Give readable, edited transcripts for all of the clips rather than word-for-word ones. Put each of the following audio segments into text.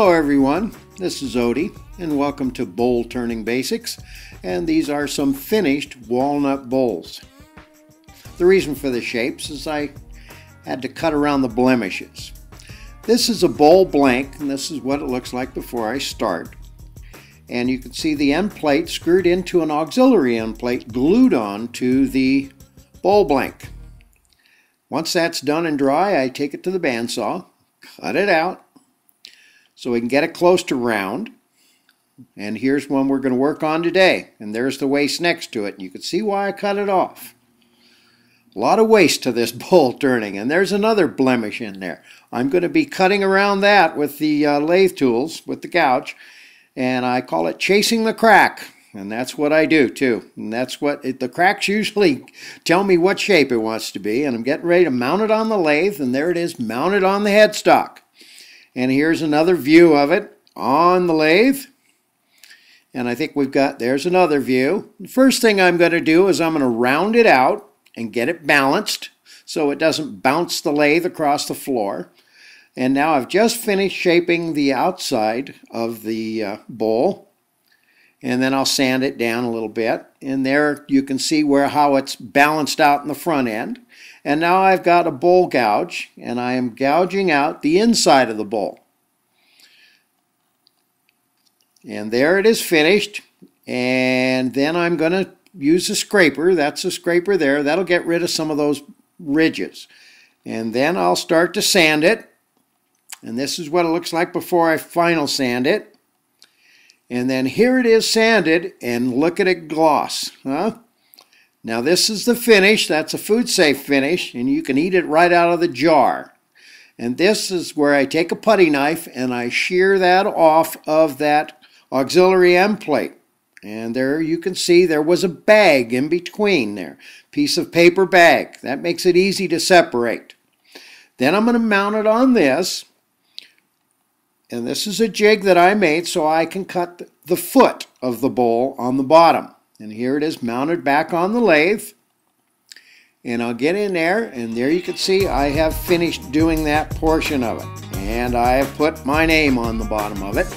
Hello everyone, this is Odie and welcome to Bowl Turning Basics, and these are some finished walnut bowls. The reason for the shapes is I had to cut around the blemishes. This is a bowl blank and this is what it looks like before I start. And you can see the end plate screwed into an auxiliary end plate glued on to the bowl blank. Once that's done and dry, I take it to the bandsaw, cut it out, so we can get it close to round. And here's one we're going to work on today. And there's the waste next to it. You can see why I cut it off. A lot of waste to this bowl turning. And there's another blemish in there. I'm going to be cutting around that with the lathe tools, with the gouge. And I call it chasing the crack. And that's what I do too. And that's what the cracks usually tell me what shape it wants to be. And I'm getting ready to mount it on the lathe. And there it is, mounted on the headstock. And here's another view of it on the lathe. And I think there's another view. The first thing I'm going to do is I'm going to round it out and get it balanced so it doesn't bounce the lathe across the floor. And now I've just finished shaping the outside of the bowl. And then I'll sand it down a little bit. And there you can see how it's balanced out in the front end. And now I've got a bowl gouge, and I am gouging out the inside of the bowl. And there it is finished. And then I'm going to use a scraper. That's a scraper there. That'll get rid of some of those ridges. And then I'll start to sand it. And this is what it looks like before I final sand it. And then here it is sanded, and look at it gloss. Huh? Now this is the finish. That's a food safe finish, and you can eat it right out of the jar. And this is where I take a putty knife and I shear that off of that auxiliary end plate. And there you can see there was a bag in between there. Piece of paper bag. That makes it easy to separate. Then I'm going to mount it on this. And this is a jig that I made so I can cut the foot of the bowl on the bottom. And here it is mounted back on the lathe. And I'll get in there, and there you can see I have finished doing that portion of it. And I have put my name on the bottom of it.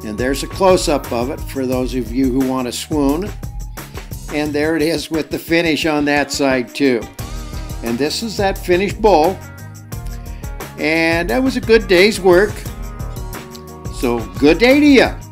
And there's a close-up of it for those of you who want to swoon. And there it is with the finish on that side too. And this is that finished bowl. And that was a good day's work. So good day to you.